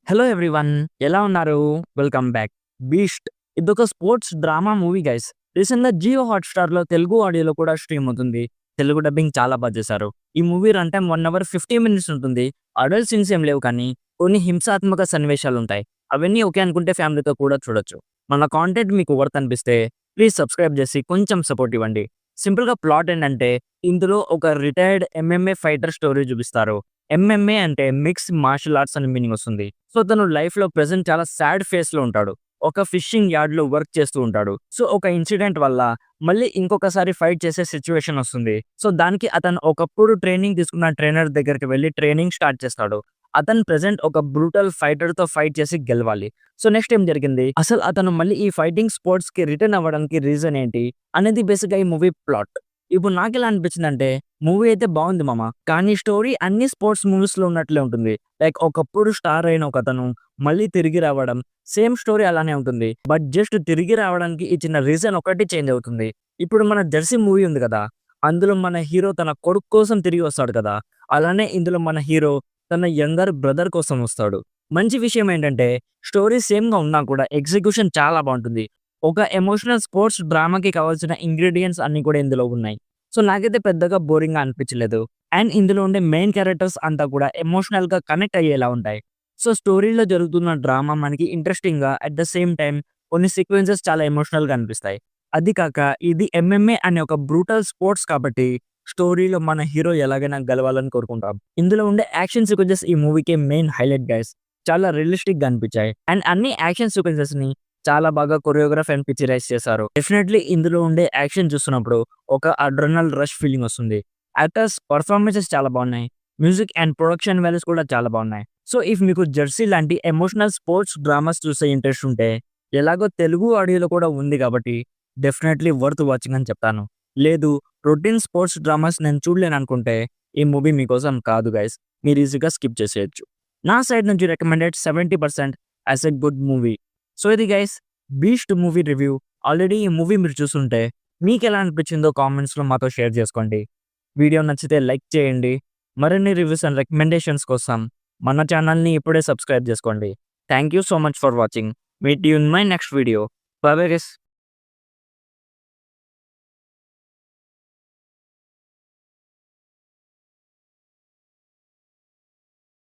Hello everyone, ఎలా ఉన్నారు? Welcome back. 'Beast' ఇదొక స్పోర్ట్స్ డ్రామా మూవీ గైస్. రీసెంట్‌గా జియో హాట్‌స్టార్‌లో తెలుగు ఆడియోలో కూడా స్ట్రీమ్ అవుతుంది. తెలుగు డబ్బింగ్ చాలా చేశారు. ఈ movie run time 1 hour 50 minutes ఉంటుంది. అడల్ట్ సీన్స్ ఏం లేవు కానీ కొన్ని హింసాత్మక సన్నివేశాలుంటాయి. అవన్నీ ఓకే అనుకుంటే ఫ్యామిలీతో కూడా చూడొచ్చు. మన కాంటెంట్ మీకు వర్త్ అనిపిస్తే ప్లీజ్ సబ్స్క్రైబ్ చేసి కొంచెం సపోర్ట్ ఇవ్వండి. సింపుల్‌గా ప్లాట్ ఏంటంటే ఇందులో ఒక రిటైర్డ్ ఎంఎంఏ ఫైటర్ స్టోరీ చూపిస్తారు. ఎంఎంఏ అంటే మిక్స్డ్ మార్షల్ ఆర్ట్స్ అని మీనింగ్ వస్తుంది. సో తను లైఫ్‌లో ప్రెజెంట్ చాలా సాడ్ ఫేస్‌లో ఉంటాడు. ఒక ఫిషింగ్ యార్డ్‌లో వర్క్ చేస్తూ ఉంటాడు. సో ఒక ఇన్సిడెంట్ వల్ల మళ్ళీ ఇంకొకసారి ఫైట్ చేసే సిట్యుయేషన్ వస్తుంది. సో దానికి అతను ఒకప్పుడు ట్రైనింగ్ తీసుకున్న ట్రైనర్ దగ్గరికి వెళ్లి ట్రైనింగ్ స్టార్ట్ చేస్తాడు. అతను ప్రెజెంట్ ఒక బ్రూటల్ ఫైటర్‌తో ఫైట్ చేసి గెలవాలి. సో నెక్స్ట్ ఏం జరిగింది? అసలు అతను మళ్ళీ ఈ ఫైటింగ్ స్పోర్ట్స్‌కి రిటర్న్ అవ్వడానికి రీజన్ ఏంటి? అనేది బేసిక్‌గా ఈ మూవీ ప్లాట్. ఇప్పుడు నాకెలా అనిపించిందంటే మూవీ అయితే బాగుంది మామ. కానీ స్టోరీ అన్ని స్పోర్ట్స్ మూవీస్‌లో ఉన్నట్లే ఉంటుంది. లైక్ ఒకప్పుడు స్టార్ అయిన ఒకతను మళ్ళీ తిరిగి రావడం, సేమ్ స్టోరీ అలానే ఉంటుంది. బట్ జస్ట్ తిరిగి రావడానికి ఇచ్చిన రీజన్ ఒకటి చేంజ్ అవుతుంది. ఇప్పుడు మన 'జెర్సీ' మూవీ ఉంది కదా! అందులో మన హీరో తన కొడుకు కోసం తిరిగి వస్తాడు కదా! అలానే ఇందులో మన హీరో తన యంగర్ బ్రదర్ కోసం వస్తాడు. మంచి విషయం ఏంటంటే స్టోరీ సేమ్‌గా ఉన్నా కూడా ఎగ్జిక్యూషన్ చాలా బావుంటుంది. ఒక ఎమోషనల్ స్పోర్ట్స్ డ్రామాకి కావాల్సిన ఇంగ్రీడియెంట్స్ అన్నీ కూడా ఇందులో ఉన్నాయి. సో నాకైతే పెద్దగా బోరింగ్‌గా అనిపించలేదు. అండ్ ఇందులో ఉండే మెయిన్ క్యారెక్టర్స్ అంతా కూడా ఎమోషనల్‌గా కనెక్ట్ అయ్యేలా ఉంటాయి. సో స్టోరీలో జరుగుతున్న డ్రామా మనకి ఇంట్రెస్టింగ్‌గా అట్ ద సేమ్ టైమ్ కొన్ని సీక్వెన్సెస్ చాలా ఎమోషనల్‌గా అనిపిస్తాయి. అది కాక ఇది ఎంఎంఏ అనే ఒక బ్రూటల్ స్పోర్ట్స్ కాబట్టి స్టోరీలో మన హీరో ఎలాగైనా గెలవాలని కోరుకుంటాం. ఇందులో ఉండే యాక్షన్ సీక్వెన్సెస్ ఈ మూవీకి మెయిన్ హైలైట్ గైస్. చాలా రియలిస్టిక్‌గా అనిపించాయి. అండ్ అన్ని యాక్షన్ సీక్వెన్సెస్‌ని చాలా బాగా కొరియోగ్రాఫ్ అండ్ పిక్చరైజ్ చేశారు. డెఫినెట్‌లీ ఇందులో ఉండే యాక్షన్ చూస్తున్నప్పుడు ఒక అడ్రినల్ రష్ ఫీలింగ్ వస్తుంది. యాక్టర్స్ పెర్ఫార్మెన్సెస్ చాలా బాగున్నాయి. మ్యూజిక్ అండ్ ప్రొడక్షన్ వాల్యూస్ కూడా చాలా బాగున్నాయి. సో ఇఫ్ మీకు 'జెర్సీ' లాంటి ఎమోషనల్ స్పోర్ట్స్ డ్రామాస్ చూసే ఇంట్రెస్ట్ ఉంటే ఎలాగో తెలుగు ఆడియోలో కూడా ఉంది కాబట్టి డెఫినెట్‌లీ వర్త్ వాచింగ్ అని చెప్తాను. లేదు రొటీన్ స్పోర్ట్స్ డ్రామాస్ నేను చూడలేననుకుంటే ఈ మూవీ మీకోసం కాదు గైస్. మీరు ఈజీగా స్కిప్ చేసేయొచ్చు. నా సైడ్ నుంచి recommended 70% as a good movie. So ఇది guys 'Beast' movie review. Already ఈ మూవీ మీరు చూసుంటే మీకెలా అనిపించిందో కామెంట్స్‌లో మాతో షేర్ చేసుకోండి. వీడియో నచ్చితే లైక్ చేయండి. మరిన్ని రివ్యూస్ అండ్ రికమెండేషన్స్ కోసం మన ఛానల్‌ని ఇప్పుడే సబ్స్క్రైబ్ చేసుకోండి. Thank you so much for watching. Meet you in my next video. By bye guys.